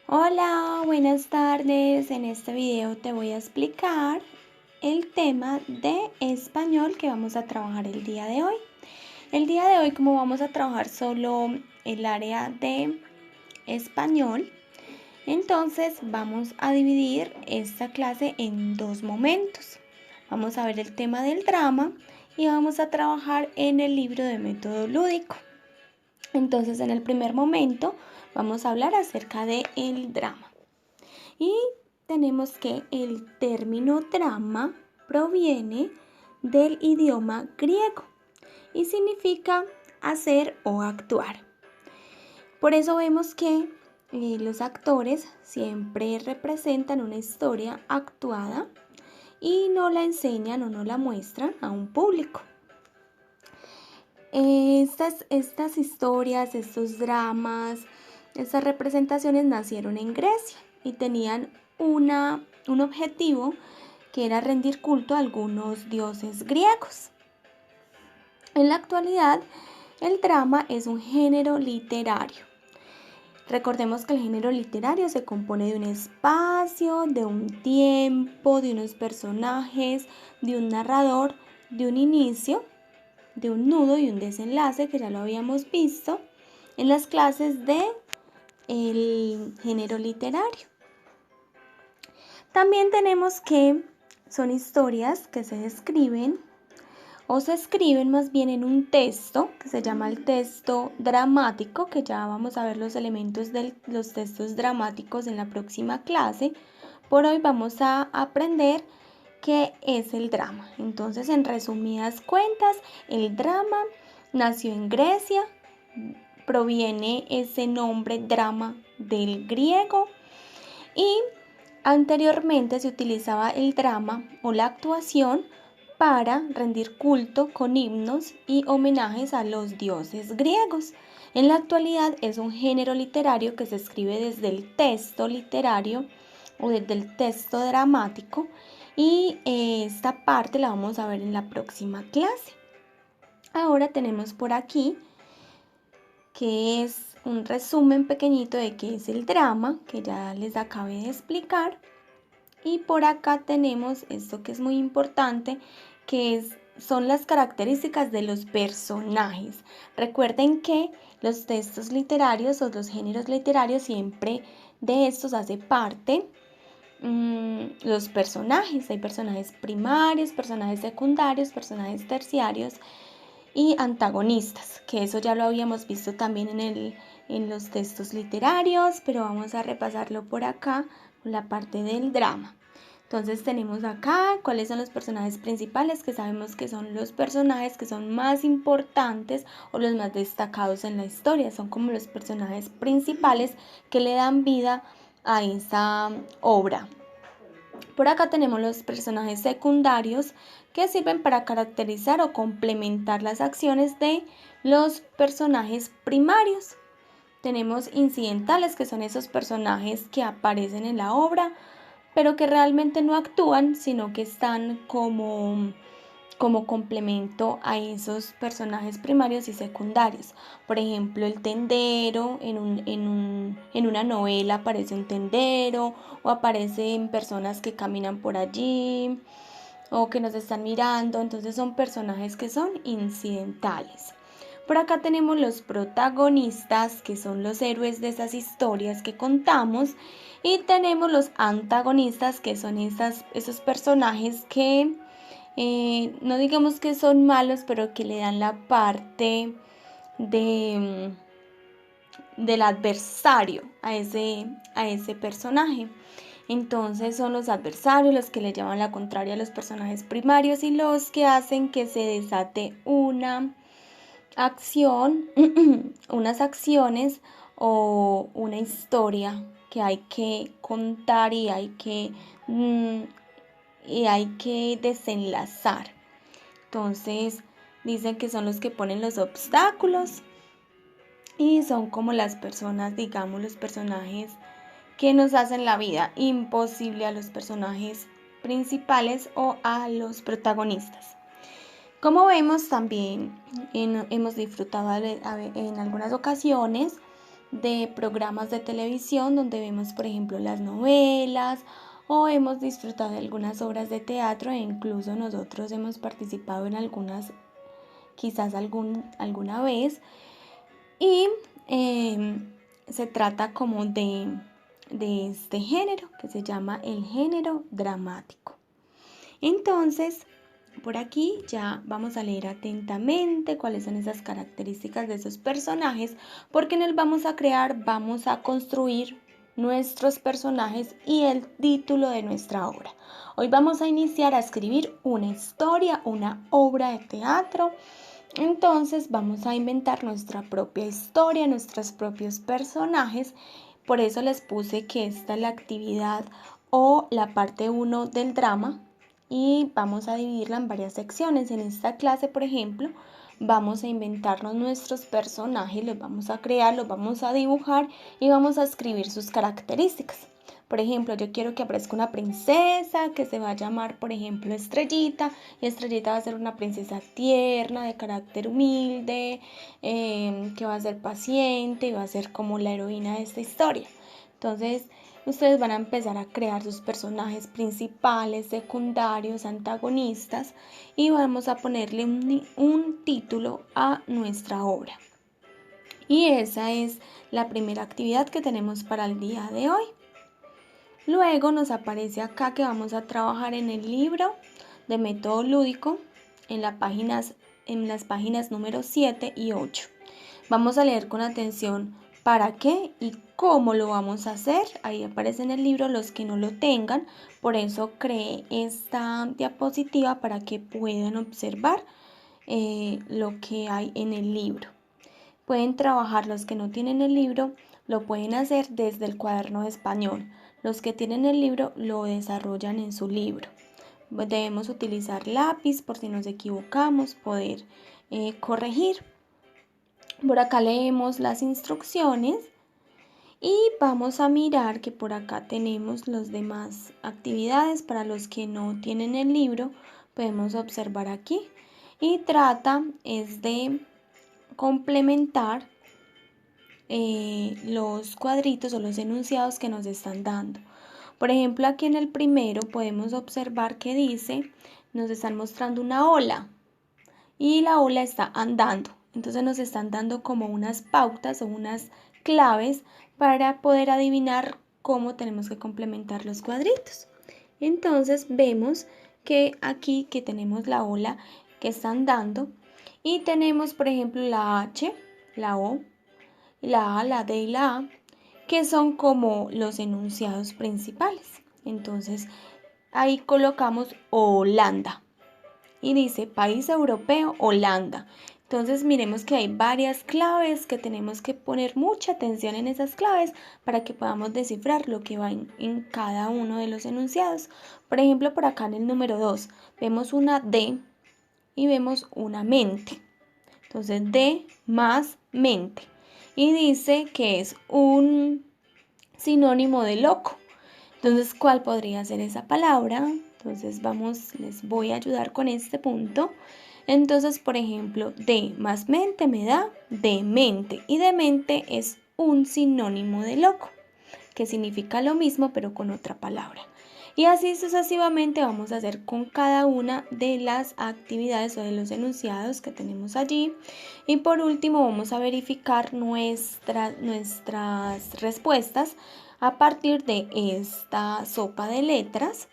Hola, buenas tardes. En este video te voy a explicar el tema de español que vamos a trabajar el día de hoy. El día de hoy, como vamos a trabajar solo el área de español, entonces vamos a dividir esta clase en dos momentos. Vamos a ver el tema del drama y vamos a trabajar en el libro de método lúdico. Entonces, en el primer momento vamos a hablar acerca del drama. Y tenemos que el término drama proviene del idioma griego y significa hacer o actuar. Por eso vemos que los actores siempre representan una historia actuada y no la enseñan o no la muestran a un público. Estas historias, estos dramas, estas representaciones nacieron en Grecia y tenían un objetivo que era rendir culto a algunos dioses griegos. En la actualidad, el drama es un género literario. Recordemos que el género literario se compone de un espacio, de un tiempo, de unos personajes, de un narrador, de un inicio, de un nudo y un desenlace, que ya lo habíamos visto en las clases de el género literario. También tenemos que son historias que se escriben o se escriben más bien en un texto que se llama el texto dramático, que ya vamos a ver los elementos de los textos dramáticos en la próxima clase. Por hoy vamos a aprender qué es el drama. Entonces, en resumidas cuentas, el drama nació en Grecia, proviene ese nombre drama del griego y anteriormente se utilizaba el drama o la actuación para rendir culto con himnos y homenajes a los dioses griegos. En la actualidad es un género literario que se escribe desde el texto literario o desde el texto dramático y esta parte la vamos a ver en la próxima clase. Ahora tenemos por aquí que es un resumen pequeñito de qué es el drama, que ya les acabé de explicar. Y por acá tenemos esto que es muy importante, que son las características de los personajes. Recuerden que los textos literarios o los géneros literarios siempre de estos hace parte los personajes. Hay personajes primarios, personajes secundarios, personajes terciarios y antagonistas, que eso ya lo habíamos visto también en los textos literarios, pero vamos a repasarlo por acá con la parte del drama. Entonces tenemos acá cuáles son los personajes principales, que sabemos que son los personajes que son más importantes o los más destacados en la historia, son como los personajes principales que le dan vida a esa obra. Por acá tenemos los personajes secundarios que sirven para caracterizar o complementar las acciones de los personajes primarios. Tenemos incidentales, que son esos personajes que aparecen en la obra, pero que realmente no actúan, sino que están como complemento a esos personajes primarios y secundarios. Por ejemplo, el tendero, en una novela aparece un tendero o aparecen personas que caminan por allí o que nos están mirando, entonces son personajes que son incidentales. Por acá tenemos los protagonistas, que son los héroes de esas historias que contamos, y tenemos los antagonistas, que son esos personajes que no digamos que son malos, pero que le dan la parte del adversario a ese personaje. Entonces son los adversarios los que le llevan la contraria a los personajes primarios y los que hacen que se desate una acción, unas acciones o una historia que hay que contar y hay que desenlazar. Entonces dicen que son los que ponen los obstáculos y son como las personas, digamos, los personajes que nos hacen la vida imposible a los personajes principales o a los protagonistas. Como vemos, también hemos disfrutado en algunas ocasiones de programas de televisión donde vemos, por ejemplo, las novelas o hemos disfrutado de algunas obras de teatro e incluso nosotros hemos participado en algunas, quizás alguna vez. Y se trata como de este género que se llama el género dramático. Entonces, por aquí ya vamos a leer atentamente cuáles son esas características de esos personajes, porque en él vamos a construir nuestros personajes y el título de nuestra obra. Hoy vamos a iniciar a escribir una historia, una obra de teatro. Entonces vamos a inventar nuestra propia historia, nuestros propios personajes. Por eso les puse que esta es la actividad o la parte 1 del drama y vamos a dividirla en varias secciones. En esta clase, por ejemplo, vamos a inventarnos nuestros personajes, los vamos a crear, los vamos a dibujar y vamos a escribir sus características. Por ejemplo, yo quiero que aparezca una princesa que se va a llamar, por ejemplo, Estrellita, y Estrellita va a ser una princesa tierna, de carácter humilde, que va a ser paciente y va a ser como la heroína de esta historia. Entonces, ustedes van a empezar a crear sus personajes principales, secundarios, antagonistas y vamos a ponerle un título a nuestra obra. Y esa es la primera actividad que tenemos para el día de hoy. Luego nos aparece acá que vamos a trabajar en el libro de método lúdico en las páginas número 7 y 8. Vamos a leer con atención para qué y cómo lo vamos a hacer. Ahí aparece en el libro, los que no lo tengan. Por eso creé esta diapositiva para que puedan observar lo que hay en el libro. Pueden trabajar los que no tienen el libro, lo pueden hacer desde el cuaderno de español. Los que tienen el libro lo desarrollan en su libro. Debemos utilizar lápiz por si nos equivocamos, poder corregir. Por acá leemos las instrucciones y vamos a mirar que por acá tenemos las demás actividades para los que no tienen el libro. Podemos observar aquí y es de complementar los cuadritos o los enunciados que nos están dando. Por ejemplo, aquí en el primero podemos observar que dice, nos están mostrando una ola y la ola está andando. Entonces nos están dando como unas pautas o unas claves para poder adivinar cómo tenemos que complementar los cuadritos. Entonces vemos que aquí que tenemos la ola que está andando y tenemos, por ejemplo, la H, la O, la A, la D y la A, que son como los enunciados principales. Entonces, ahí colocamos Holanda y dice país europeo, Holanda. Entonces, miremos que hay varias claves que tenemos que poner mucha atención en esas claves para que podamos descifrar lo que va en cada uno de los enunciados. Por ejemplo, por acá en el número 2 vemos una D y vemos una mente. Entonces, D más mente. Y dice que es un sinónimo de loco. Entonces, ¿cuál podría ser esa palabra? Entonces, les voy a ayudar con este punto. Entonces, por ejemplo, de más mente me da demente. Y demente es un sinónimo de loco, que significa lo mismo pero con otra palabra. Y así sucesivamente vamos a hacer con cada una de las actividades o de los enunciados que tenemos allí. Y por último vamos a verificar nuestras respuestas a partir de esta sopa de letras.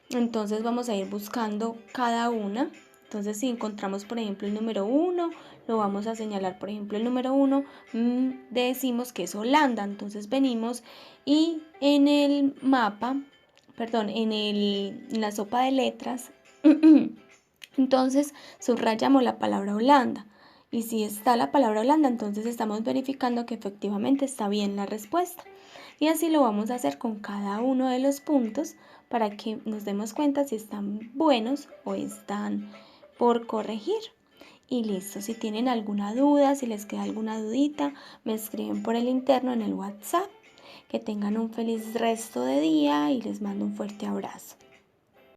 Entonces vamos a ir buscando cada una. Entonces si encontramos por ejemplo el número 1, lo vamos a señalar, por ejemplo el número 1, decimos que es Holanda. Entonces venimos y en el mapa, en la sopa de letras, entonces subrayamos la palabra Holanda. Y si está la palabra Holanda, entonces estamos verificando que efectivamente está bien la respuesta. Y así lo vamos a hacer con cada uno de los puntos para que nos demos cuenta si están buenos o están por corregir. Y listo, si tienen alguna duda, si les queda alguna dudita, me escriben por el interno en el WhatsApp. Que tengan un feliz resto de día y les mando un fuerte abrazo.